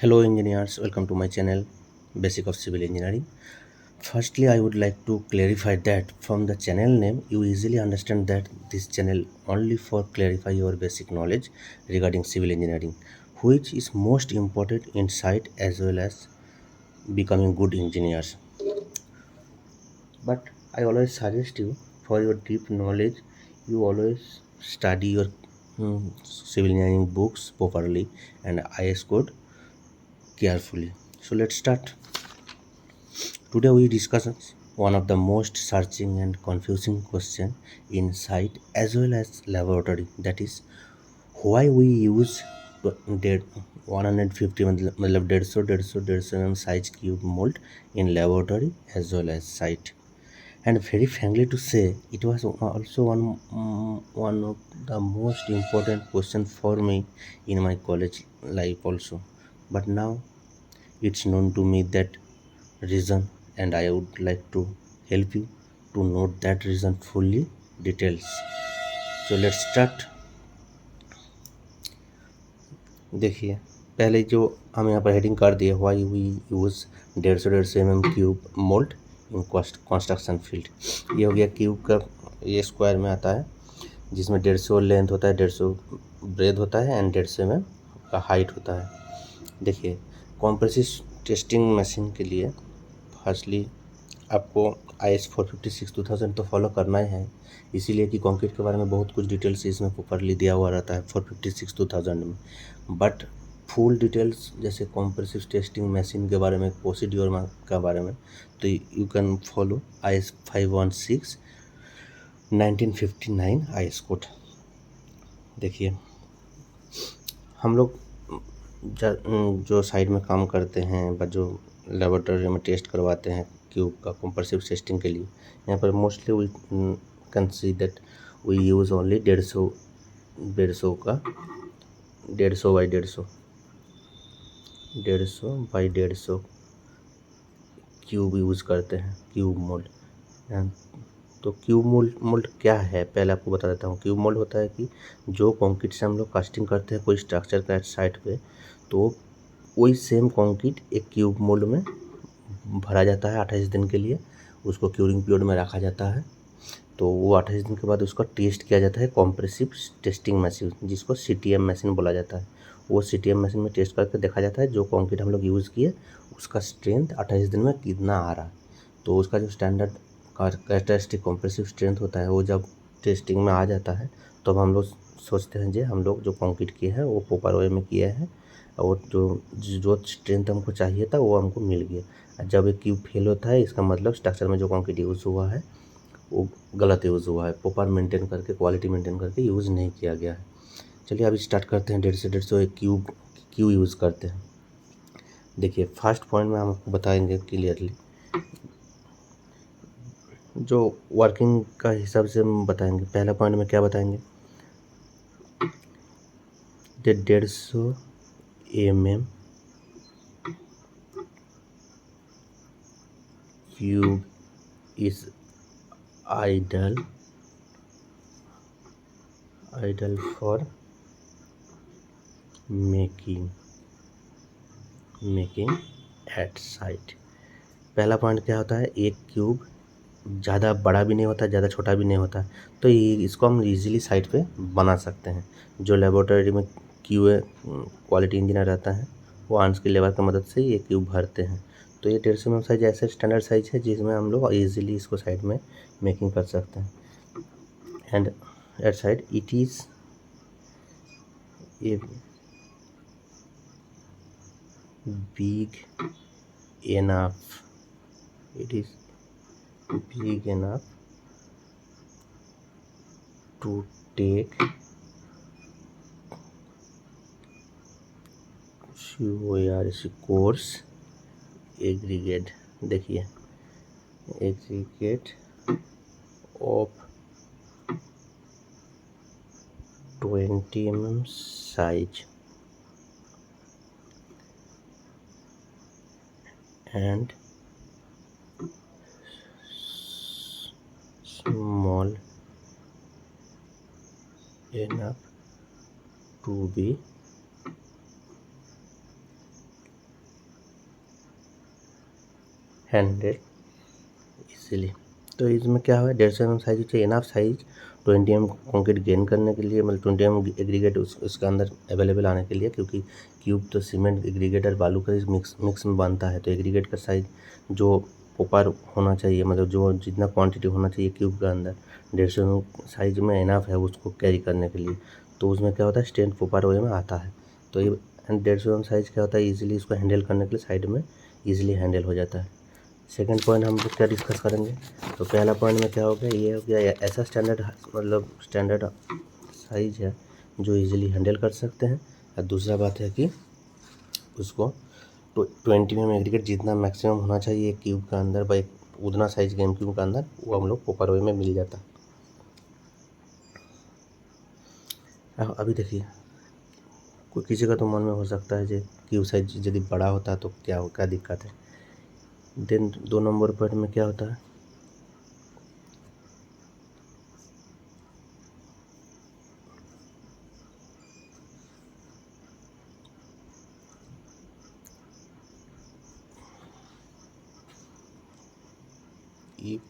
Hello engineers, welcome to my channel Basic of Civil Engineering. Firstly, I would like to clarify that from the channel name you easily understand that this channel only for clarify your basic knowledge regarding civil engineering, which is most important insight as well as becoming good engineers. But I always suggest you for your deep knowledge you always study your civil engineering books properly and IS code carefully. So let's start. Today we discuss one of the most searching and confusing question in site as well as laboratory, that is why we use dead 150 मतलब 150 mm size cube mold in laboratory as well as site. And very frankly to say, it was also one of the most important question for me in my college life also. But now it's known to me that reason, and I would like to help you to note that reason fully details. So let's start. देखिए, पहले जो हम यहाँ पर heading कर दिए, why we use 150 mm cube mould in construction field. ये हो गया क्यूब का, ये स्क्वायर में आता है जिसमें 150 लेंथ होता है, 150 ब्रेथ होता है एंड 150 mm का हाइट होता है। देखिए, कॉम्प्रेसिव टेस्टिंग मशीन के लिए फर्स्टली आपको IS 456 2000 तो फॉलो करना ही है, इसीलिए कि कंक्रीट के बारे में बहुत कुछ डिटेल्स इसमें प्रॉपरली दिया हुआ रहता है 456 2000 में। बट फुल डिटेल्स जैसे कॉम्प्रेसिव टेस्टिंग मशीन के बारे में, प्रोसीड्योर का बारे में, तो you can follow IS 516 1959 IS code. देखिए, हम लोग जो साइड में काम करते हैं, जो लेबोरेटरी में टेस्ट करवाते हैं क्यूब का कॉम्प्रेसिव टेस्टिंग के लिए, यहाँ पर mostly we can see that we use only 150 का 150 बाई 150 क्यूब यूज़ करते हैं, क्यूब मोल्ड। तो क्यूब मोल्ड क्या है, पहले आपको बता देता हूँ। क्यूब मोल्ड होता है कि जो कंक्रीट से हम लोग कास्टिंग करते हैं कोई स्ट्रक्चर का साइट पे, तो वही सेम कंक्रीट एक क्यूब मोल्ड में भरा जाता है 28 दिन के लिए, उसको क्यूरिंग पीरियड में रखा जाता है। तो वो 28 दिन के बाद उसका टेस्ट किया जाता है कॉम्प्रेसिव टेस्टिंग मशीन, जिसको CTM मशीन बोला जाता है। वो CTM मशीन में टेस्ट करके देखा जाता है जो कंक्रीट हम लोग यूज़ किए उसका स्ट्रेंथ 28 दिन में कितना आ रहा है। तो उसका जो स्टैंडर्ड कैरेक्टरिस्टिक कॉम्प्रेसिव स्ट्रेंथ होता है वो जब टेस्टिंग में आ जाता है तो हम लोग सोचते हैं हम लोग जो कंक्रीट किए हैं वो प्रॉपर वे में किया है और जो स्ट्रेंथ हमको चाहिए था वो हमको मिल गया। जब एक क्यूब फेल होता है इसका मतलब स्ट्रक्चर में जो कंक्रीट यूज़ हुआ है वो गलत यूज़ हुआ है, प्रॉपर मेंटेन करके, क्वालिटी मेंटेन करके यूज़ नहीं किया गया है। चलिए अभी स्टार्ट करते हैं। 150 एक क्यूब क्यों यूज़ करते हैं। देखिए, फर्स्ट पॉइंट में हम आपको बताएंगे क्लियरली, जो वर्किंग का हिसाब से हम बताएंगे। पहला पॉइंट में क्या बताएंगे, 150 mm cube is ideal for making at site। पहला पॉइंट क्या होता है, एक क्यूब ज़्यादा बड़ा भी नहीं होता, ज़्यादा छोटा भी नहीं होता, तो ये इसको हम इजीली साइट पे बना सकते हैं। जो लेबोरेटरी में QA क्वालिटी इंजीनियर रहता है वो आर्म्स की लेबर की मदद से ये क्यूब भरते हैं। तो ये 150 mm साइज ऐसे स्टैंडर्ड साइज है जिसमें हम लोग ईजिली इसको साइड में मेकिंग कर सकते हैं। And at side it is a big enough, it is big enough to take course aggregate। देखिए, aggregate of 20 mm size and small enough to be handle easily. तो इसमें क्या हुआ, 150 mm साइज चाहिए, enough size 20 mm concrete gain करने के लिए, मतलब 20 mm एग्रीगेट उसके अंदर अवेलेबल आने के लिए, क्योंकि क्यूब तो सीमेंट एग्रीगेट और बालू का मिक्स में बनता है। तो एग्रीगेट का साइज जो प्रॉपर होना चाहिए, मतलब जो जितना क्वांटिटी होना चाहिए क्यूब के अंदर 150 साइज में इनफ है उसको कैरी करने के लिए। तो उसमें क्या होता है, स्ट्रेंथ प्रॉपर वे में आता है। तो ये 150 साइज क्या होता है, ईजिली इसको हैंडल करने के लिए साइड में ईजिली हैंडल हो जाता है। सेकंड पॉइंट हम लोग क्या डिस्कस करेंगे, तो पहला पॉइंट में क्या हो गया, ये हो गया ऐसा स्टैंडर्ड, मतलब स्टैंडर्ड साइज है जो इजीली हैंडल कर सकते हैं। और दूसरा बात है कि उसको 20 mm एग्रीगेट जितना मैक्सिमम होना चाहिए एक क्यूब के अंदर, भाई उतना साइज गेम क्यूब के अंदर वो हम लोग प्रॉपर वे में मिल जाता है। अभी देखिए, कोई किसी का तो मन में हो सकता है जो क्यूब साइज यदि बड़ा होता है तो क्या दिक्कत है। देन 2 नंबर पॉइंट में क्या होता है, if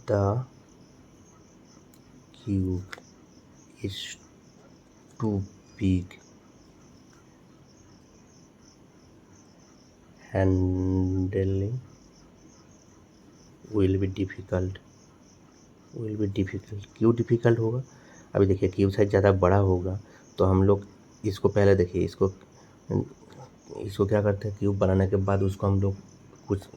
the cube is too big, handling will be difficult। क्यों डिफ़िकल्ट होगा, अभी देखिए क्यूब साइज ज़्यादा बड़ा होगा तो हम लोग इसको पहले देखिए, इसको क्या करते हैं, क्यूब बनाने के बाद उसको हम लोग कुछ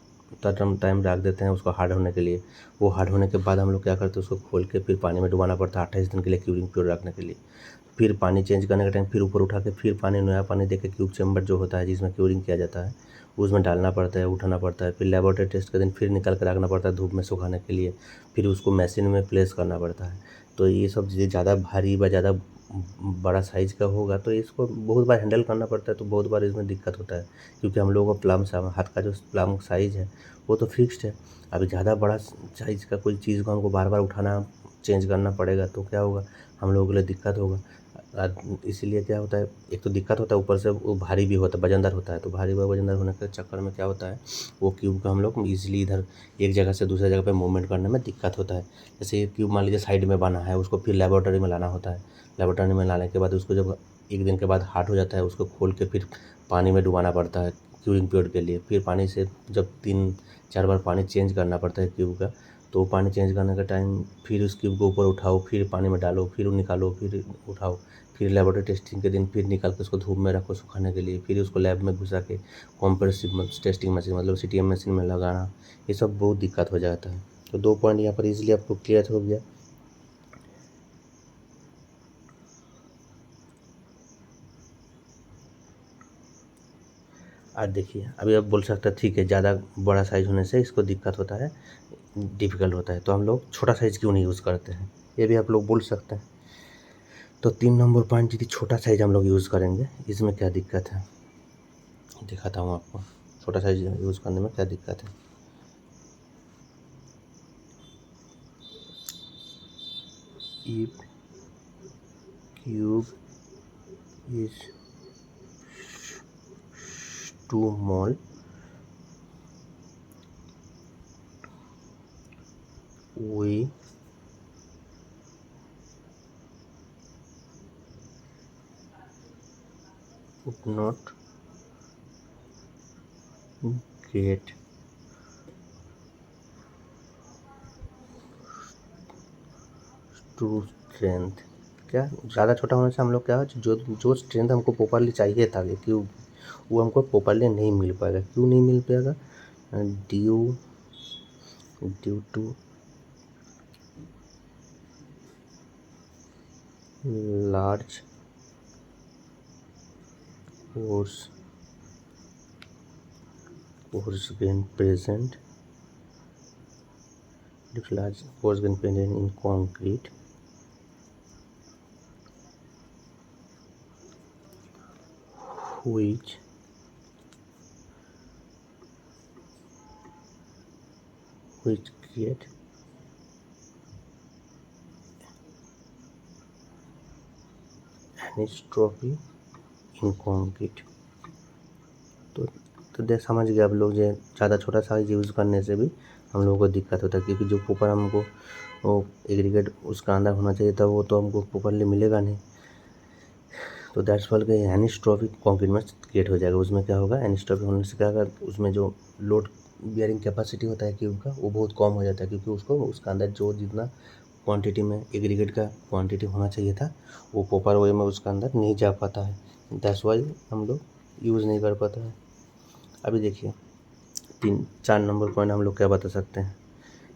टाइम रख देते हैं उसको हार्ड होने के लिए। वो हार्ड होने के बाद हम लोग क्या करते हैं, उसको खोल के फिर पानी में डुबाना पड़ता है 28 दिन के लिए क्यूरिंग प्योर रखने के लिए। फिर पानी चेंज करने के टाइम फिर ऊपर उठा के फिर पानी, नया पानी दे के क्यूब चैम्बर जो होता है जिसमें क्यूरिंग किया जाता है उसमें डालना पड़ता है, उठाना पड़ता है। फिर लेबोरेटरी टेस्ट के दिन फिर निकाल के रखना पड़ता है धूप में सुखाने के लिए, फिर उसको मशीन में प्लेस करना पड़ता है। तो ये सब चीज़ें ज़्यादा भारी व ज़्यादा बड़ा साइज़ का होगा तो इसको बहुत बार हैंडल करना पड़ता है, तो बहुत बार इसमें दिक्कत होता है, क्योंकि हम लोगों का हाथ का जो प्लम साइज़ है वो तो फिक्स्ड है। अभी ज़्यादा बड़ा साइज़ का कोई चीज़ को हमको बार बार उठाना चेंज करना पड़ेगा तो क्या होगा, हम लोगों के लिए दिक्कत होगा। इसीलिए क्या होता है, एक तो दिक्कत होता है, ऊपर से वो भारी भी होता है, वजनदार होता है। तो भारी व वजनदार होने के चक्कर में क्या होता है, वो क्यूब का हम लोग ईजिली इधर एक जगह से दूसरे जगह पे मूवमेंट करने में दिक्कत होता है। जैसे ये क्यूब मान लीजिए साइड में बना है, उसको फिर लेबोरेटरी में लाना होता है। लेबोरेटरी में लाने के बाद उसको जब 1 दिन के बाद हार्ड हो जाता है उसको खोल के फिर पानी में डुबाना पड़ता है क्यूरिंग पीरियड के लिए। फिर पानी से जब 3-4 बार पानी चेंज करना पड़ता है क्यूब का, तो पानी चेंज करने का टाइम फिर उस क्यूब को ऊपर उठाओ, फिर पानी में डालो, फिर निकालो, फिर उठाओ, फिर लेबोरेटरी टेस्टिंग के दिन फिर निकाल के उसको धूप में रखो सुखाने के लिए, फिर उसको लैब में घुसा के कॉम्प्रेसिव टेस्टिंग मशीन मतलब CTM मशीन में लगाना, ये सब बहुत दिक्कत हो जाता है। तो 2 पॉइंट यहाँ पर ईजिली आपको क्लियर हो गया। आज देखिए, अभी आप बोल सकते हैं ठीक है ज़्यादा बड़ा साइज़ होने से इसको दिक्कत होता है, डिफ़िकल्ट होता है, तो हम लोग छोटा साइज़ क्यों नहीं यूज़ करते हैं, ये भी आप लोग बोल सकते हैं। तो 3 नंबर पॉइंट, यदि छोटा साइज़ हम लोग यूज़ करेंगे इसमें क्या दिक्कत है, दिखाता हूँ आपको छोटा साइज़ यूज़ करने में क्या दिक्कत है। If cube is too small, we would not get true strength। क्या ज़्यादा छोटा होने से हम लोग क्या है, जो स्ट्रेंथ हमको प्रॉपरली चाहिए था क्यों वो हमको प्रॉपरली नहीं मिल पाएगा। क्यों नहीं मिल पाएगा, due to large force gain present large force gain present in concrete, which create anisotropy इनकॉन्क्रीट। तो देख समझ गए आप लोग, जो ज़्यादा छोटा साइज यूज़ करने से भी हम लोगों को दिक्कत होता है, क्योंकि जो ऊपर हमको वो एग्रीगेट उसका अंदर होना चाहिए था वो तो हमको प्रॉपरली मिलेगा नहीं। तो दैट्स वाल के एनिस्ट्रोपिक कॉन्क्रीट में क्रिएट हो जाएगा। उसमें क्या होगा, एनिस्ट्रोपिक होने से क्या होगा, उसमें जो लोड बियरिंग कैपेसिटी होता है क्यूब का वो बहुत कम हो जाता है, क्योंकि उसको उसका अंदर जो जितना क्वांटिटी में एग्रीगेट का क्वांटिटी होना चाहिए था वो प्रॉपर वे में उसका अंदर नहीं जा पाता है। दैट्स वाई हम लोग यूज़ नहीं कर पाता है। अभी देखिए 4 नंबर पॉइंट हम लोग क्या बता सकते हैं।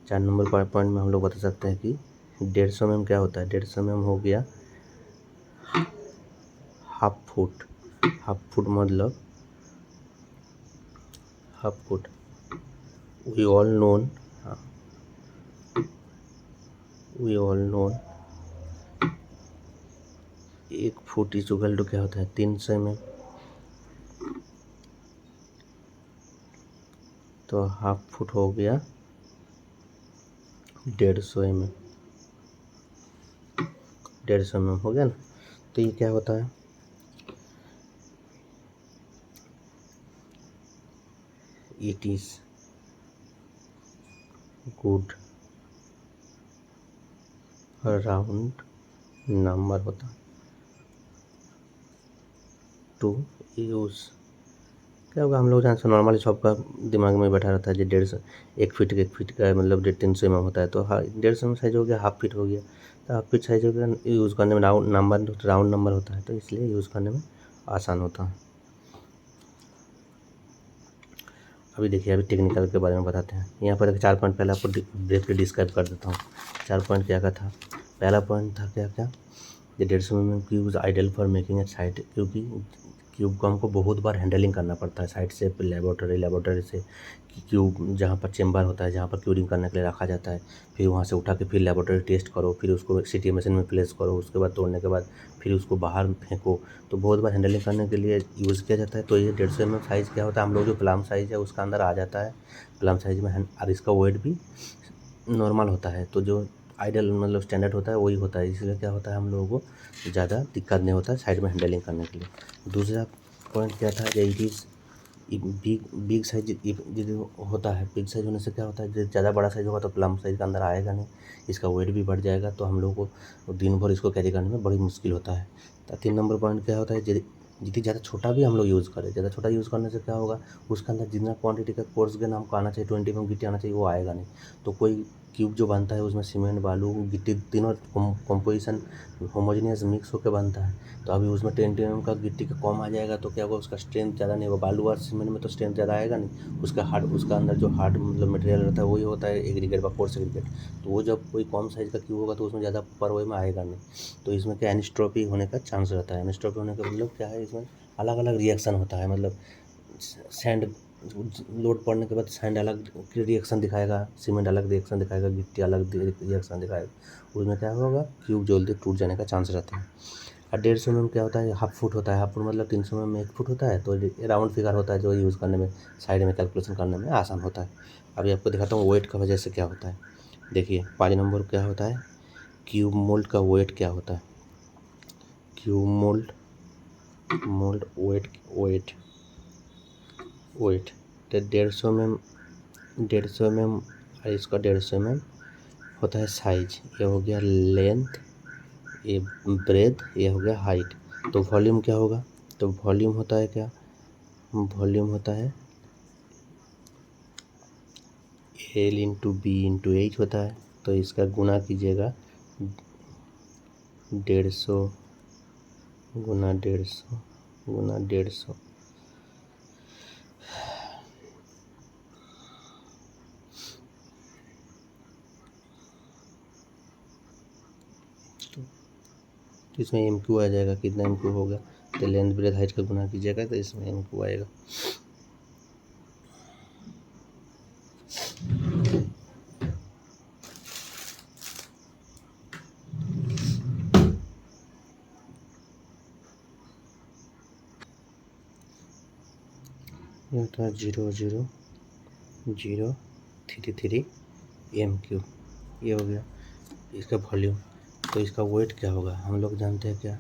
4 नंबर पॉइंट में हम लोग बता सकते हैं कि 150 mm क्या होता है। 150 mm हो गया हाफ फुट। हाफ फुट मतलब half foot we all known 1 foot is equal to क्या होता है 300 mm। तो हाफ फुट हो गया 150 mm। 150 mm हो गया ना। तो ये क्या होता है, it is good round number होता है टू यूज़। क्या होगा, हम लोग जहाँ से नॉर्मली सबका दिमाग में बैठा रहता है जो 150 1 फीट का है, मतलब 300 mm होता है। तो 150 mm साइज हो गया, हाफ फीट हो गया। तो हाफ फीट साइज हो गया, यूज़ करने में राउंड नंबर होता है, तो इसलिए यूज़ करने में आसान होता है। अभी देखिए, अभी टेक्निकल के बारे में बताते हैं। यहाँ पर 4 पॉइंट पहले आपको ब्रीफली डिस्क्राइब कर देता हूँ। 4 पॉइंट क्या था। पहला पॉइंट था क्या, ये 150 mm cube ideal for making a site, क्योंकि क्यूब को हमको बहुत बार हैंडलिंग करना पड़ता है साइड से लेबोरेटरी से। क्यूब जहाँ पर चेम्बर होता है, जहाँ पर क्यूरिंग करने के लिए रखा जाता है, फिर वहाँ से उठा के फिर लेबोरेटरी टेस्ट करो, फिर उसको सीटी मशीन में प्लेस करो, उसके बाद तोड़ने के बाद फिर उसको बाहर फेंको। तो बहुत बार हैंडलिंग करने के लिए यूज़ किया जाता है। तो ये 150 mm साइज़ क्या होता है, हम लोग जो प्लम साइज़ है उसका अंदर आ जाता है। प्लम साइज़ में और इसका वेट भी नॉर्मल होता है। तो जो आइडियल मतलब स्टैंडर्ड होता है वही होता है, इसलिए क्या होता है हम लोगों को ज़्यादा दिक्कत नहीं होता है साइड में हैंडलिंग करने के लिए। दूसरा पॉइंट क्या था, इट इज़ बिग साइज होता है। बिग साइज होने से क्या होता है, ज़्यादा बड़ा साइज होगा तो प्लम साइज का अंदर आएगा नहीं, इसका वेट भी बढ़ जाएगा, तो हम लोग को दिन भर इसको कैरी करने में बड़ी मुश्किल होता है। तो 3 नंबर पॉइंट क्या होता है, जितनी ज़्यादा छोटा भी हम लोग यूज़ करें, ज़्यादा छोटा यूज़ करने से क्या होगा, उसके अंदर जितना क्वांटिटी का कोर्स गेन हमको आना चाहिए 20 mm गिट्टी आना चाहिए वो आएगा नहीं। तो कोई क्यूब जो बनता है उसमें सीमेंट बालू गिट्टी तीनों कंपोजिशन होमोजेनियस मिक्स होकर बनता है। तो अभी उसमें 10 mm का गिट्टी का कम आ जाएगा तो क्या होगा, उसका स्ट्रेंथ ज़्यादा नहीं होगा। बालू और सीमेंट में तो स्ट्रेंथ ज़्यादा आएगा नहीं, उसका अंदर जो हार्ड मतलब मटेरियल रहता है वही होता है एग्रीगेट व कोर्स एग्रीगेट। तो वो जब कोई कम साइज़ का क्यूब होगा तो उसमें ज़्यादा परवॉय में आएगा नहीं। तो इसमें क्या एनिस्ट्रोपी होने का चांस रहता है। एनिस्ट्रोपी होने का मतलब क्या है, इसमें अलग अलग रिएक्शन होता है। मतलब सैंड लोड पड़ने के बाद सैंड अलग रिएक्शन दिखाएगा, सीमेंट अलग रिएक्शन दिखाएगा, गिट्टी अलग रिएक्शन दिखाएगा। उसमें क्या होगा, क्यूब जल्दी टूट जाने का चांस रहता है। और 150 mm क्या होता है, हाफ फुट होता है। हाफ फुट मतलब 300 mm में 1 फुट होता है। तो राउंड फिगर होता है जो यूज़ करने में साइड में कैलकुलेशन करने में आसान होता है। अभी आपको दिखाता हूँ वेट का वजह से क्या होता है। देखिए 5 नंबर क्या होता है, क्यूब मोल्ड का वेट क्या होता है। क्यूब मोल्ड वेट तो 150 mm और इसका 150 mm होता है साइज। ये हो गया लेंथ, ये ब्रेथ, ये हो गया हाइट। तो वॉल्यूम क्या होगा, तो वॉल्यूम होता है क्या, वॉल्यूम होता है L into B into H होता है। तो इसका गुना कीजिएगा 150 गुना 150 गुना 150। तो इसमें एम क्यू आ जाएगा, कितना एम क्यू होगा, तो लेंथ ब्रेथ हाइट का गुना कीजिएगा तो इसमें एम क्यू आएगा। ये होता है 0.0033 एम क्यू। ये हो गया इसका वॉल्यूम। तो इसका वेट क्या होगा, हम लोग जानते हैं क्या,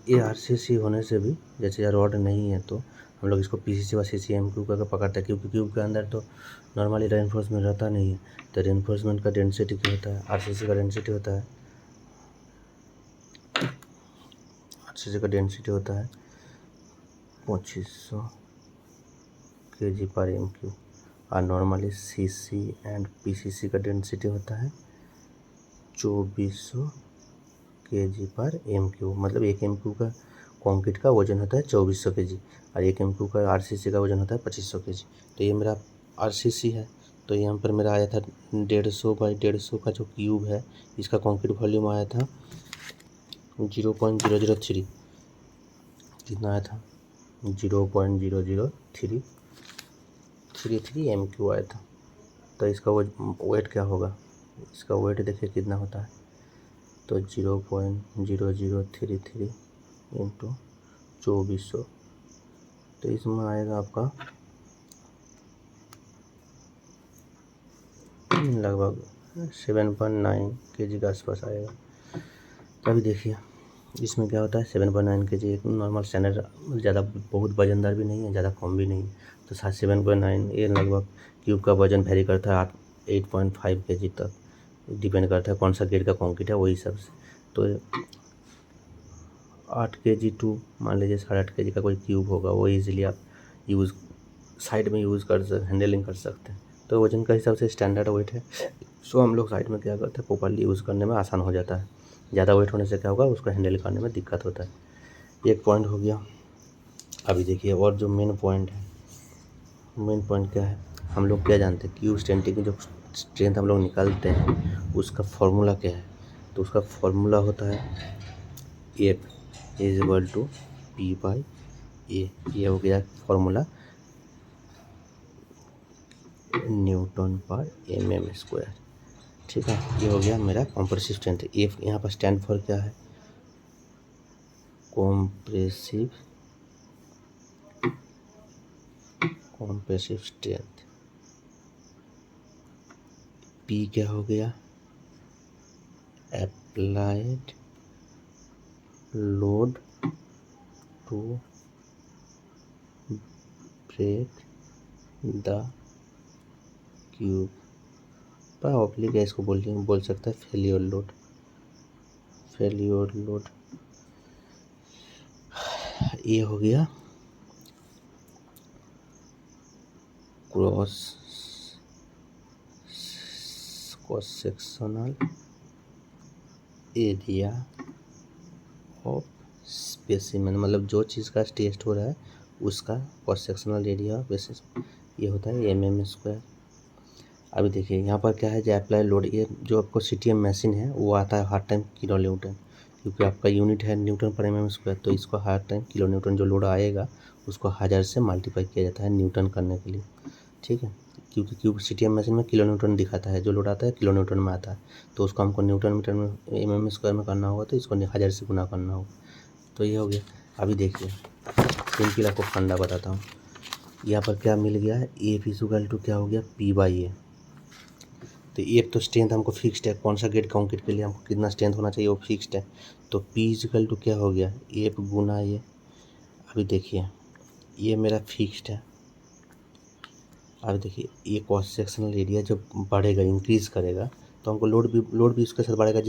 ये आरसीसी होने से भी जैसे रॉड नहीं है तो हम लोग इसको पीसीसी व सीसीएम क्यूब करके पकड़ते हैं, क्योंकि क्यूब के अंदर तो नॉर्मली रेनफोर्समेंट रहता नहीं है। तो रेनफोर्समेंट का डेंसिटी क्या होता है, आरसीसी का डेंसिटी होता है, आरसीसी का डेंसिटी होता है 2500 kg पर एम क्यू, और नॉर्मली सीसी एंड पीसीसी का डेंसिटी होता है 2400 kg पर एम क्यू। मतलब एक एम क्यू का कंक्रीट का वजन होता है 2400 kg, और एक एम क्यू का आरसीसी का वजन होता है 2500 kg। तो ये मेरा आरसीसी है। तो यहाँ पर मेरा आया था 150 बाई 150 का जो क्यूब है, इसका कंक्रीट वॉल्यूम आया था 0.003। कितना आया था, 0.00333 एम क्यू आया था। तो इसका वेट क्या होगा, इसका वेट देखिए कितना होता है, तो 0.0033 इंटू 2400, तो इसमें आएगा आपका लगभग 7.9 kg के आसपास आएगा। तो अभी देखिए इसमें क्या होता है, 7.9 kg एक नॉर्मल स्टैंडर्ड, ज़्यादा बहुत वजनदार भी नहीं है, ज़्यादा कम भी नहीं है। तो 7.9 ये लगभग क्यूब का वजन वेरी करता है 8.5 kg तक, डिपेंड करता है कौन सा ग्रेड का कंक्रीट है वही सब से। तो 8 kg टू मान लीजिए 8.5 kg का कोई क्यूब होगा, वो ईजिली आप यूज़ साइड में यूज़ कर हैंडलिंग कर सकते हैं। तो वजन का हिसाब से स्टैंडर्ड वेट है, सो हम लोग साइड में क्या करते हैं, प्रॉपर्ली यूज़ करने में आसान हो जाता है। ज़्यादा वेट होने से क्या होगा, उसको हैंडल करने में दिक्कत होता है। एक पॉइंट हो गया। अभी देखिए और जो मेन पॉइंट है, मेन पॉइंट क्या है, हम लोग क्या जानते हैं, क्यूब स्ट्रेंथ की जो स्ट्रेंथ हम लोग निकालते हैं उसका फॉर्मूला क्या है। तो उसका फॉर्मूला होता है F is equal to P by A. ये हो गया फॉर्मूला न्यूटन पर mm स्क्वायर। ठीक है, ये हो गया मेरा कॉम्प्रेसिव स्ट्रेंथ। एफ यहाँ पर स्टैंड फॉर क्या है, कॉम्प्रेसिव स्ट्रेंथ। पी क्या हो गया, applied load to break the cube, पर ऑब्लिक इसको बोल सकता है फेल्योर लोड। ये हो गया cross sectional area of specimen, मतलब जो चीज़ का टेस्ट हो रहा है उसका क्रॉस सेक्शनल एरिया बेसिस, ये होता है mm स्क्वायर। अभी देखिए यहाँ पर क्या है, जो अप्लाई लोड, ये जो आपको CTM मशीन है वो आता है हर टाइम किलो न्यूटन, क्योंकि आपका यूनिट है न्यूटन पर mm स्क्वायर। तो इसको हर टाइम किलो न्यूटन जो लोड आएगा उसको 1000 से मल्टीप्लाई किया जाता है न्यूटन करने के लिए। ठीक है, क्योंकि CTM मशीन में किलो न्यूटन दिखाता है, जो लोड आता है किलो न्यूटन में आता है, तो उसको हमको न्यूटन मीटर में mm स्क्वायर में करना होगा, तो इसको 1000 से गुना करना होगा। तो ये हो गया। अभी देखिए सिंपल आपको फंडा बताता हूँ। यहाँ पर क्या मिल गया है, F इक्वल टू क्या हो गया, P बाई ए। तो एक तो स्ट्रेंथ हमको फिक्स्ड है, कौन सा ग्रेड कंक्रीट के लिए हमको कितना स्ट्रेंथ होना चाहिए वो फिक्स्ड है। तो P इक्वल टू क्या हो गया, F गुना ये। अभी देखिए ये मेरा फिक्स्ड है। अभी देखिए ये क्रॉस सेक्शनल एरिया जब बढ़ेगा, इंक्रीज़ करेगा, तो हमको लोड भी उसके साथ बढ़ेगा।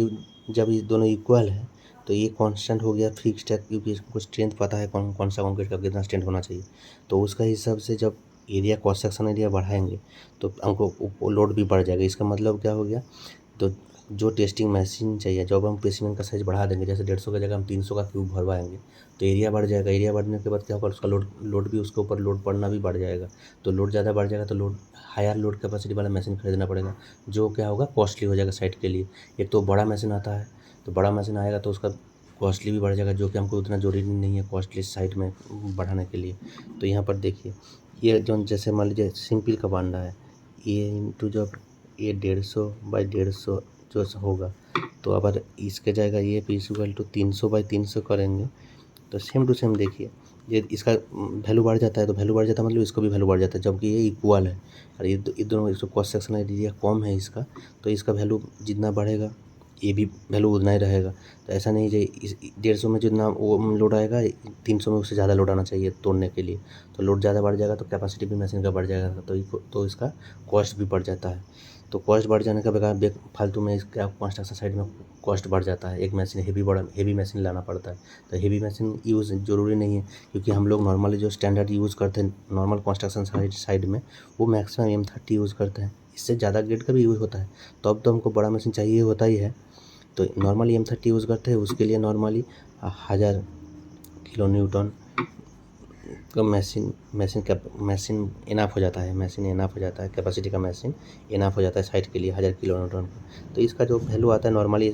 जब ये दोनों इक्वल है तो ये कांस्टेंट हो गया, फिक्स्ड है, क्योंकि इसको स्ट्रेंथ पता है कौन सा कंक्रीट का कितना स्ट्रेंथ होना चाहिए। तो उसका हिसाब से जब एरिया क्रॉस सेक्शन एरिया बढ़ाएंगे तो हमको लोड भी बढ़ जाएगा। इसका मतलब क्या हो गया, तो जो टेस्टिंग मशीन चाहिए, जब हम स्पेसिमेन का साइज बढ़ा देंगे, जैसे 150 की जगह हम 300 का क्यूब भरवाएंगे, तो एरिया बढ़ जाएगा। एरिया बढ़ने के बाद क्या होगा, उसका लोड भी, उसके ऊपर लोड पड़ना भी बढ़ जाएगा। तो लोड ज़्यादा बढ़ जाएगा तो हायर लोड कैपेसिटी वाला मशीन खरीदना पड़ेगा, जो क्या होगा कॉस्टली हो जाएगा साइट के लिए। एक तो बड़ा मशीन आता है, तो बड़ा मशीन आएगा तो उसका कॉस्टली भी बढ़ जाएगा, जो कि हमको उतना जरूरी नहीं है कॉस्टली साइट में बढ़ाने के लिए। तो यहाँ पर देखिए ये जो, जैसे मान लीजिए सिंपल का बांडा है, ये इंटू जब ये 150 बाई 150 जो होगा, तो अगर इसके जाएगा ये इक्वल टू 300 बाई 300 करेंगे, तो सेम टू सेम देखिए ये इसका वैल्यू बढ़ जाता है। तो वैल्यू बढ़ जाता है मतलब इसको भी वैल्यू बढ़ जाता है, जबकि ये इक्वल है। और ये दोनों इसको क्रॉस सेक्शनल एरिया कम है इसका, तो इसका वैल्यू जितना बढ़ेगा ये भी वैल्यू उतना ही रहेगा। तो ऐसा नहीं है इस 150 में जितना वो लोड आएगा 300 में उससे ज़्यादा लोड आना चाहिए तोड़ने के लिए। तो लोड ज़्यादा बढ़ जाएगा तो कैपेसिटी भी मशीन का बढ़ जाएगा, तो इसका कॉस्ट भी बढ़ जाता है। तो कॉस्ट बढ़ जाने का बेकार फालतू में इसका कंस्ट्रक्शन साइड में कॉस्ट बढ़ जाता है। एक मशीन हेवी मशीन लाना पड़ता है। तो हेवी मशीन यूज़ ज़रूरी नहीं है, क्योंकि हम लोग नॉर्मली जो स्टैंडर्ड यूज़ करते हैं नॉर्मल कंस्ट्रक्शन साइड में, वो मैक्सिमम M30 यूज़ करते हैं। इससे ज़्यादा ग्रेड का भी यूज़ होता है, तो अब तो हमको बड़ा मशीन चाहिए होता ही है। तो नॉर्मली M30 यूज़ करते हैं, उसके लिए नॉर्मली 1000 किलो न्यूटन का मशीन इनफ हो जाता है। कैपेसिटी का मशीन इनफ हो जाता है साइट के लिए 1000 किलो न्यूटन का। तो इसका जो वैल्यू आता है नॉर्मली,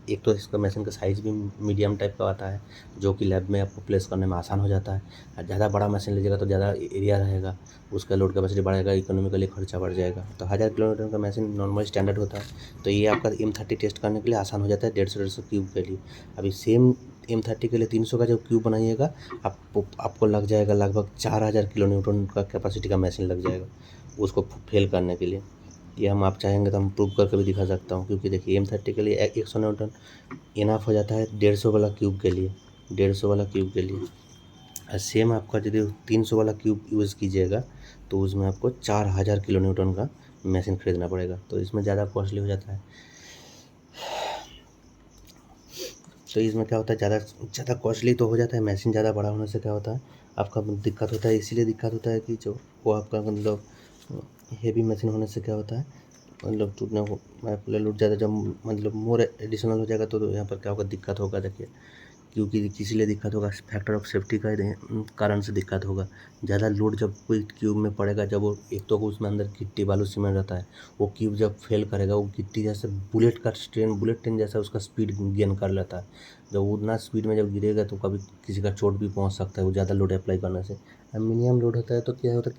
एक तो इसका मशीन का साइज़ भी मीडियम टाइप का आता है, जो कि लैब में आपको प्लेस करने में आसान हो जाता है। और ज़्यादा बड़ा मशीन लीजिएगा तो ज़्यादा एरिया रहेगा, उसका लोड कैपेसिटी बढ़ेगा, इकोनॉमिकली खर्चा बढ़ जाएगा। तो 1000 किलो न्यूटन का मशीन नॉर्मल स्टैंडर्ड होता है। तो ये आपका M30 टेस्ट करने के लिए आसान हो जाता है 150 क्यूब के लिए। अभी सेम M30 के लिए 300 का जब क्यूब बनाइएगा, आपको लग जाएगा लगभग 4000 किलो न्यूटन का कैपेसिटी का मशीन लग जाएगा उसको फेल करने के लिए। ये हम आप चाहेंगे तो हम प्रूव करके भी दिखा सकता हूँ, क्योंकि देखिए M30 के लिए 100 न्यूटन इनफ हो जाता है 150 वाला क्यूब के लिए, 150 वाला क्यूब के लिए। और सेम आपका यदि 300 वाला क्यूब यूज़ कीजिएगा तो उसमें आपको 4000 किलो न्यूटन का मशीन खरीदना पड़ेगा। तो इसमें ज़्यादा कॉस्टली हो जाता है। तो इसमें क्या होता है, ज़्यादा कॉस्टली तो हो जाता है। मशीन ज़्यादा बड़ा होने से क्या होता है, आपका दिक्कत होता है। इसीलिए दिक्कत होता है कि जो वो आपका मतलब हेवी मशीन होने से क्या होता है, मतलब टूटने को लूट ज़्यादा जब मतलब मोर एडिशनल हो जाएगा तो यहाँ पर क्या होगा, दिक्कत होगा। देखिए क्योंकि इसीलिए दिक्कत होगा, फैक्टर ऑफ सेफ्टी का कारण से दिक्कत होगा। ज़्यादा लोड जब कोई क्यूब में पड़ेगा, जब वो एक तो उसमें अंदर गिट्टी बालू सीमेंट रहता है, वो क्यूब जब फेल करेगा, वो गिट्टी जैसे बुलेट ट्रेन जैसा उसका स्पीड गेन कर लेता है। जब उतना स्पीड में जब गिरेगा तो कभी किसी का चोट भी पहुंच सकता है, वो ज़्यादा लोड अप्लाई करने से। मिनिमम लोड होता है तो क्या होता है,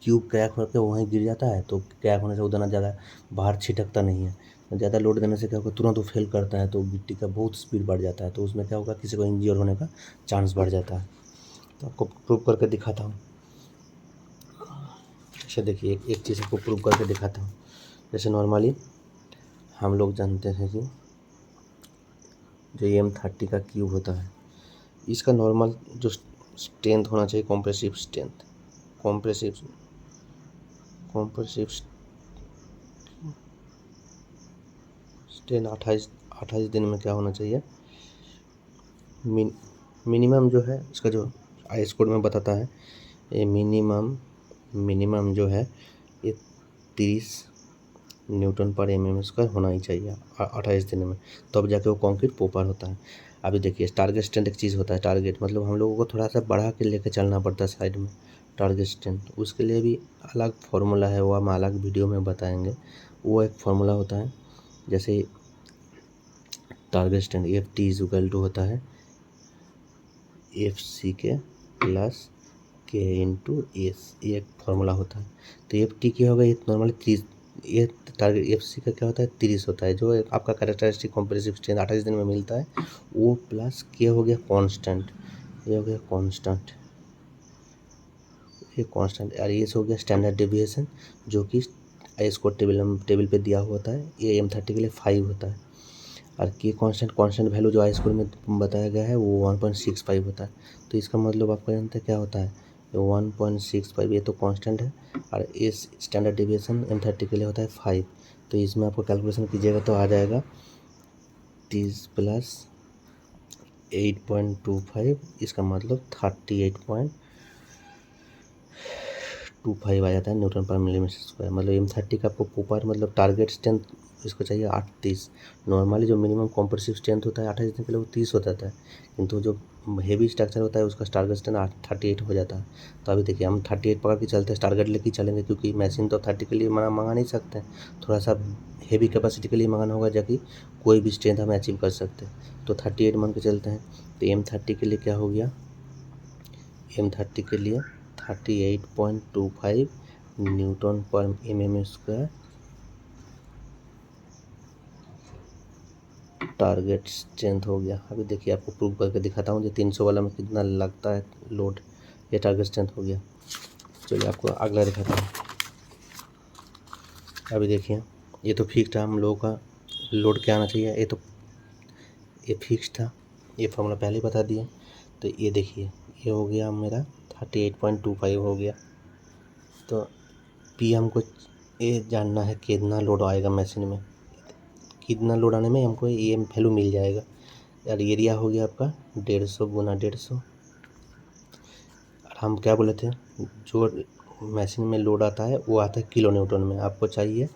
क्यूब क्रैक होकर वहीं गिर जाता है। तो क्रैक होने से उतना ज़्यादा बाहर छिटकता नहीं है। ज़्यादा लोड देने से क्या होगा, तुरंत वो फेल करता है, तो गिट्टी का बहुत स्पीड बढ़ जाता है। तो उसमें क्या होगा, किसी को इंजर होने का चांस बढ़ जाता है। तो आपको प्रूव करके दिखाता हूँ। अच्छा देखिए, एक चीज़ आपको प्रूव करके दिखाता हूँ। जैसे नॉर्मली हम लोग जानते हैं कि जो M30 का क्यूब होता है, इसका नॉर्मल जो स्ट्रेंथ होना चाहिए, कॉम्प्रेसिव स्ट्रेंथ 28 दिन में क्या होना चाहिए, मिनिमम जो है इसका, जो आईएस कोड में बताता है, ये मिनिमम जो है ये 30 न्यूटन पर mm² होना ही चाहिए 28 दिन में, तब जाके वो कंक्रीट प्रॉपर होता है। अभी देखिए टारगेट स्ट्रेंथ एक चीज़ होता है। टारगेट मतलब हम लोगों को थोड़ा सा बढ़ा के लेके चलना पड़ता है साइड में टारगेट स्ट्रेंथ। उसके लिए भी अलग फार्मूला है, वो हम अलग वीडियो में बताएंगे। वो एक फार्मूला होता है, जैसे टारगेट स्ट्रेंथ FT होता है FCK plus K into S, ये एक फार्मूला होता है। तो FT क्या होगा, ये नॉर्मली 30, ये टारगेट FC का क्या होता है 30 होता है, जो आपका कैरेक्टरिस्टिक कॉम्प्रेसिव स्ट्रेंथ 28 दिन में मिलता है, वो प्लस K हो गया कांस्टेंट, ये हो गया कांस्टेंट, ये कांस्टेंट। और ये हो गया स्टैंडर्ड डेविएशन, जो कि इसको टेबल पे दिया होता है। ये M30 के लिए 5 होता है। और K कांस्टेंट वैल्यू जो हाई स्कूल में बताया गया है वो 1.65 होता है। तो इसका मतलब आपको जानते हैं क्या होता है, 1.65 ये तो कांस्टेंट है, और इस स्टैंडर्ड डेविएशन M30 के लिए होता है 5। तो इसमें आपको कैलकुलेशन कीजिएगा तो आ जाएगा 30 प्लस 8.25, इसका मतलब 38.25 आ जाता है न्यूटन पर मिलीमीटर²। मतलब M30 का आपको प्रॉपर मतलब टारगेट स्ट्रेंथ इसको चाहिए 38। नॉर्मली जो मिनिमम कॉम्प्रेसिव स्ट्रेंथ होता है 28 दिन के लिए वो 30 होता है, किंतु जो हेवी स्ट्रक्चर होता है उसका टारगेट स्ट्रेंथ 38 हो जाता है। तो अभी देखिए हम 38 पकड़ के चलते हैं, टारगेट लेके चलेंगे, क्योंकि मशीन तो 30 के लिए मंगा नहीं सकते हैं, थोड़ा सा हेवी कैपेसिटी के लिए मंगाना होगा, जाकि कोई भी स्ट्रेंथ हम अचीव कर सकते हैं। तो 38 मान के चलते हैं। तो M30 के लिए क्या हो गया, M30 के लिए 38.25 न्यूटन पर mm² टारगेट स्ट्रेंथ हो गया। अभी देखिए आपको प्रूव करके दिखाता हूँ, जो 300 वाला में कितना लगता है लोड, ये टारगेट स्ट्रेंथ हो गया। चलिए आपको अगला दिखाता हूँ। अभी देखिए ये तो फिक्स्ड है हम लोगों का लोड क्या आना चाहिए, ये फिक्स था, ये फॉर्मूला पहले ही बता दिया। तो ये देखिए ये हो गया मेरा 38.25 हो गया। तो पी हमको ये जानना है कितना लोड आएगा मशीन में, कितना लोड आने में हमको ये वैल्यू मिल जाएगा। यार एरिया हो गया आपका 150 गुना 150। और हम क्या बोले थे, जो मशीन में लोड आता है वो आता है किलो न्यूटन में, आपको चाहिए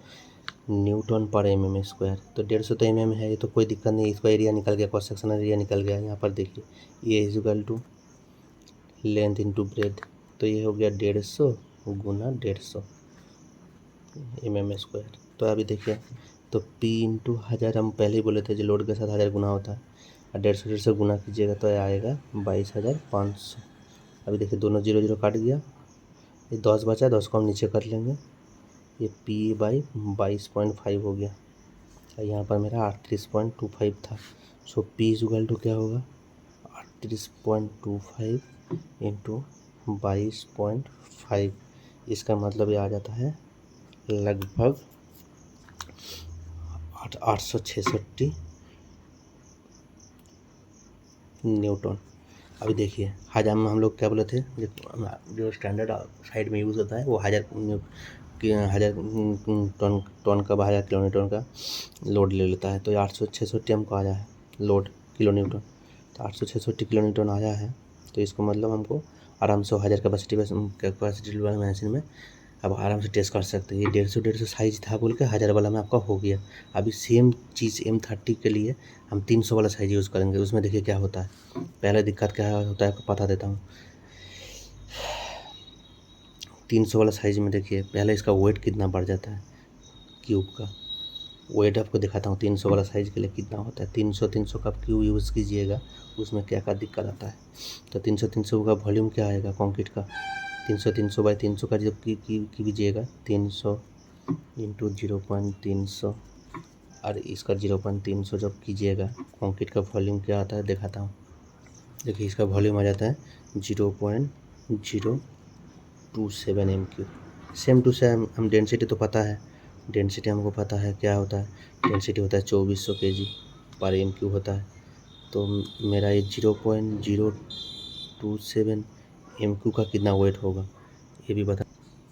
न्यूटन पर mm स्क्वायर। तो 150 तो mm है, ये तो कोई दिक्कत नहीं, इसका एरिया निकल गया, क्रॉस सेक्शन एरिया निकल गया। यहाँ पर देखिए ये equal to length into breadth, तो ये हो गया 150 गुना 150 mm स्क्वायर। तो अभी देखिए तो P इंटू 1000 हम पहले ही बोले थे जो लोड के साथ 1000 गुना होता है, और 150 गुना कीजिएगा तो आएगा 22,500। अभी देखिए दोनों 0 0 काट गया, ये 10 बचा, 10 को हम नीचे कर लेंगे, ये P/22.5 हो गया। और यहाँ पर मेरा 38.25 था। सो P इक्वल टू क्या होगा 38.25 इंटू 22.5, इसका मतलब ये आ जाता है लगभग 866 न्यूटन। अभी देखिए 1000 में हम लोग क्या बोले थे, जो स्टैंडर्ड साइड में यूज़ होता है वो 1000 टन का 1000 किलो न्यूटन का लोड ले लेता है। तो ये 866 हमको आया है लोड किलो न्यूटन। तो 866 किलो न्यूटन आया है, तो इसको मतलब हमको आराम से 1000 कैपेसिटी वाला मशीन में अब आराम से टेस्ट कर सकते हैं। ये 150 साइज था बोल के 1000 वाला में आपका हो गया। अभी सेम चीज़ M30 के लिए हम 300 वाला साइज यूज़ करेंगे, उसमें देखिए क्या होता है। पहले दिक्कत क्या होता है आपको बता देता हूँ। 300 वाला साइज में देखिए पहले इसका वेट कितना बढ़ जाता है, क्यूब का वेट आपको दिखाता हूँ 300 वाला साइज के लिए कितना होता है। 300 का क्यूब यूज़ कीजिएगा, उसमें क्या क्या दिक्कत आता है। तो 300 का वॉल्यूम क्या आएगा कंक्रीट का, 300 बाई 300 का जब कीजिएगा 300 इंटू 0.300, और इसका 0.300 जब कीजिएगा कंक्रीट का वॉल्यूम क्या आता है दिखाता हूँ। देखिए इसका वॉल्यूम आ जाता है 0.027 m3। सेम टू सेम हम डेंसिटी तो पता है, डेंसिटी हमको पता है क्या होता है, डेंसिटी होता है 2400 kg पर m3 होता है। तो मेरा ये 0.027 m3 का कितना वेट होगा ये भी बता।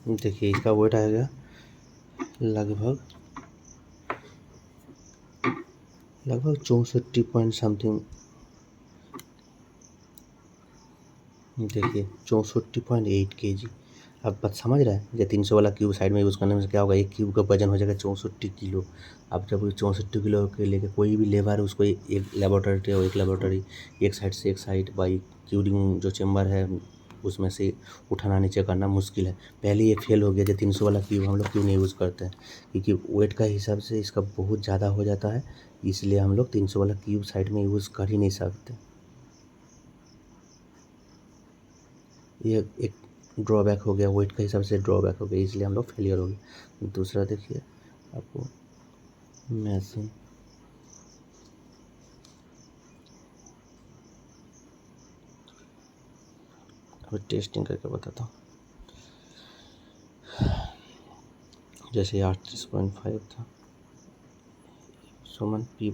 देखिए इसका वेट आएगा लगभग 64 पॉइंट समथिंग, देखिए 64.8 kg। अब बात समझ रहा है, ये 300 वाला क्यूब साइड में यूज़ करने से क्या होगा, एक क्यूब का वजन हो जाएगा 64 किलो। अब जब 64 किलो के लेके कोई भी लेबर उसको एक लेबोरेटरी एक साइड से एक साइड बाई क्यूरिंग जो चेम्बर है उसमें से उठाना नीचे करना मुश्किल है। पहले ये फेल हो गया, जो 300 वाला क्यूब हम लोग क्यों नहीं यूज़ करते हैं, क्योंकि वेट का हिसाब से इसका बहुत ज़्यादा हो जाता है, इसलिए हम लोग 300 वाला क्यूब साइड में यूज़ कर ही नहीं सकते। ये एक ड्रॉबैक हो गया, वेट के हिसाब से ड्रॉबैक हो गया, इसलिए हम लोग फेलियर हो गए। दूसरा देखिए आपको मशीन अभी टेस्टिंग करके बताता हूँ। जैसे 38.5 था सुमन P/,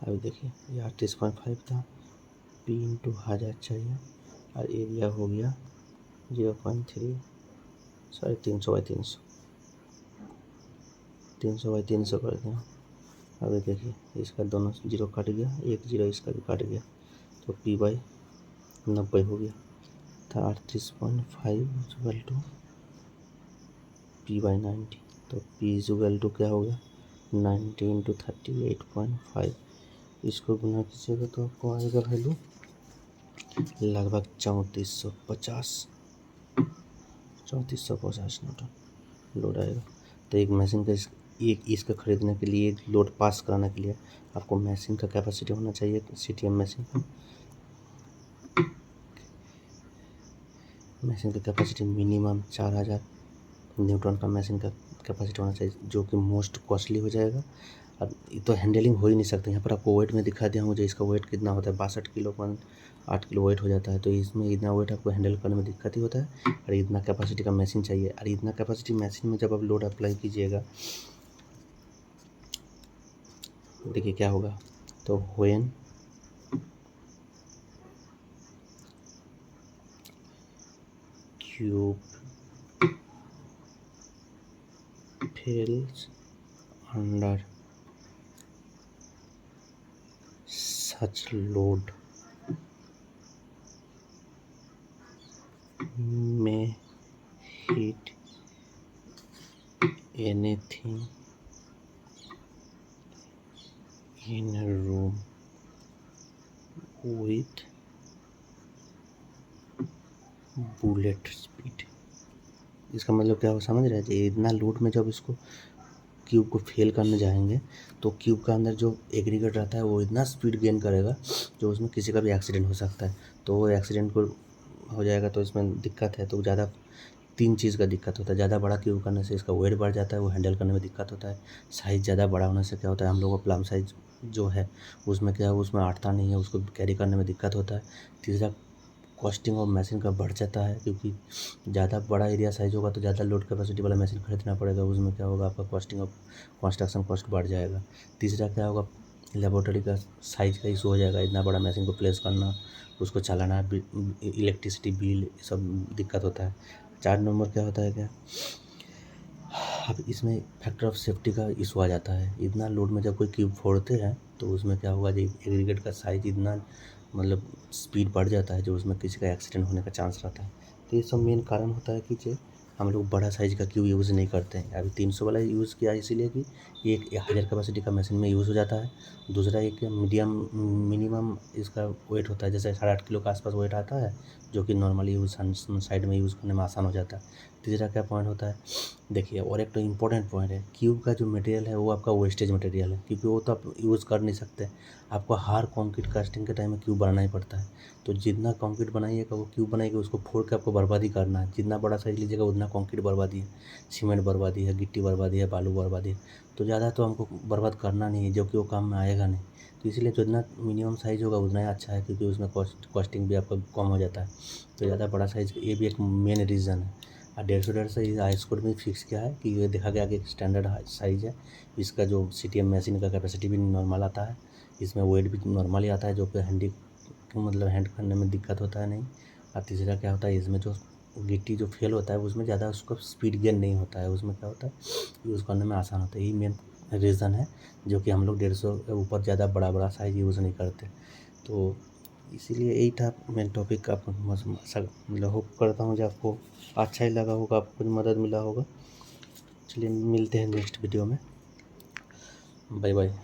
अभी देखिए ये 38.5 था, P इंटू 1000 चाहिए, और एरिया हो गया 0.3 सॉरी 300 कर दिया। अभी देखिए इसका दोनों 0 कट गया, एक 0 इसका भी कट गया, तो P/90 हो गया। था 38.5 इक्वल टू P/90, तो P इक्वल टू क्या होगा 90 इंटू 38.5, इसको गुना कीजिएगा तो आपको आएगा वैल्यू लगभग 3450 न्यूटन लोड आएगा। तो एक मशीन का एक इसका ख़रीदने के लिए, एक लोड पास कराने के लिए आपको मशीन का कैपेसिटी होना चाहिए, CTM मशीन का कैपेसिटी मिनिमम 4000 न्यूटन का मशीन का कैपेसिटी होना चाहिए, जो कि मोस्ट कॉस्टली हो जाएगा। अब ये तो हैंडलिंग हो ही नहीं सकता। यहाँ पर आपको वेट में दिखा दिया मुझे, इसका वेट कितना होता है 62 किलो 8 किलो वेट हो जाता है। तो इसमें इतना वेट आपको हैंडल करने में दिक्कत ही होता है, और इतना कैपेसिटी का मशीन चाहिए। और इतना कैपेसिटी मशीन में जब आप लोड अप्लाई कीजिएगा देखिए क्या होगा। तो when cube fails under such load may hit anything in a room with bullet speed। इसका मतलब क्या हो समझ रहे हैं। इतना लोड में जब इसको क्यूब को फेल करने जाएंगे तो क्यूब का अंदर जो एग्रीगेट रहता है वो इतना स्पीड गेन करेगा जो उसमें किसी का भी एक्सीडेंट हो सकता है। तो वो एक्सीडेंट को हो जाएगा तो इसमें दिक्कत है। तो ज़्यादा 3 चीज़ का दिक्कत होता है। ज़्यादा बड़ा क्यूब करने से इसका वेट बढ़ जाता है, वो हैंडल करने में दिक्कत होता है। साइज़ ज़्यादा बड़ा होने से क्या होता है, हम लोगों का प्लम साइज़ जो है उसमें क्या है, उसमें अटता नहीं है, उसको कैरी करने में दिक्कत होता है। तीसरा, कॉस्टिंग ऑफ मशीन का बढ़ जाता है क्योंकि ज़्यादा बड़ा एरिया साइज़ होगा तो ज़्यादा लोड कैपेसिटी वाला मशीन खरीदना पड़ेगा। उसमें क्या होगा, आपका कॉस्टिंग ऑफ कंस्ट्रक्शन कॉस्ट बढ़ जाएगा। तीसरा क्या होगा, लेबोरेटरी का साइज़ का इशू हो जाएगा। इतना बड़ा मशीन को प्लेस करना, उसको चलाना, इलेक्ट्रिसिटी बिल सब दिक्कत होता है। 4 नंबर क्या होता है क्या, अब इसमें फैक्टर ऑफ सेफ्टी का इशू आ जाता है। इतना लोड में जब कोई क्यूब फोड़ते हैं तो उसमें क्या होगा, जो एग्रीगेट का साइज इतना मतलब स्पीड बढ़ जाता है जो उसमें किसी का एक्सीडेंट होने का चांस रहता है। तो ये सब मेन कारण होता है कि जो हम लोग बड़ा साइज़ का क्यूब यूज़ नहीं करते हैं। अभी 300 वाला यूज़ किया इसीलिए कि ये एक हायर कैपेसिटी का मशीन में यूज़ हो जाता है। दूसरा, एक मिनिमम इसका वेट होता है, जैसे 8.5 किलो के आसपास वेट आता है, जो कि नॉर्मली यूज़ साइड में यूज़ करने में आसान हो जाता है। तीसरा क्या पॉइंट होता है, देखिए, और एक तो इम्पोर्टेंट पॉइंट है, क्यूब का जो मटेरियल है वो आपका वेस्टेज मटेरियल है, क्योंकि वो तो आप यूज़ कर नहीं सकते। आपको हार्ड कंक्रीट कास्टिंग के टाइम में क्यूब बनाना ही पड़ता है। तो जितना कंक्रीट बनाइएगा, वो क्यूब बनाइएगा, उसको फोड़ के आपको बर्बादी करना है। जितना बड़ा साइज लीजिएगा उतना कंक्रीट बर्बादी है, सीमेंट बर्बादी है, गिट्टी बर्बादी है, बालू बर्बादी है। तो ज़्यादा तो हमको बर्बाद करना नहीं है, जो कि वो काम में आएगा नहीं। तो इसलिए जितना मिनिमम साइज़ होगा उतना ही अच्छा है, क्योंकि उसमें कॉस्टिंग भी आपका कम हो जाता है। तो ज़्यादा बड़ा साइज़, ये भी एक मेन रीज़न है। 150 से हाईएस्ट कोड में फिक्स किया है कि ये देखा गया कि एक स्टैंडर्ड साइज़ है। इसका जो सीटीएम मशीन का कैपेसिटी भी नॉर्मल आता है, इसमें वेट भी नॉर्मल ही आता है, जो कि मतलब हैंड करने में दिक्कत होता है नहीं। और तीसरा क्या होता है, इसमें जो गिट्टी जो फेल होता है उसमें ज़्यादा उसका स्पीड गेन नहीं होता है। उसमें क्या होता है, यूज़ करने में आसान होता है। यही मेन रीज़न है जो कि हम लोग 150 के ऊपर ज़्यादा बड़ा बड़ा साइज़ यूज़ नहीं करते। तो इसीलिए यही था मेन टॉपिक का। मतलब होप करता हूँ जो आपको अच्छा ही लगा होगा, आपको कुछ मदद मिला होगा। चलिए मिलते हैं नेक्स्ट वीडियो में। Bye bye.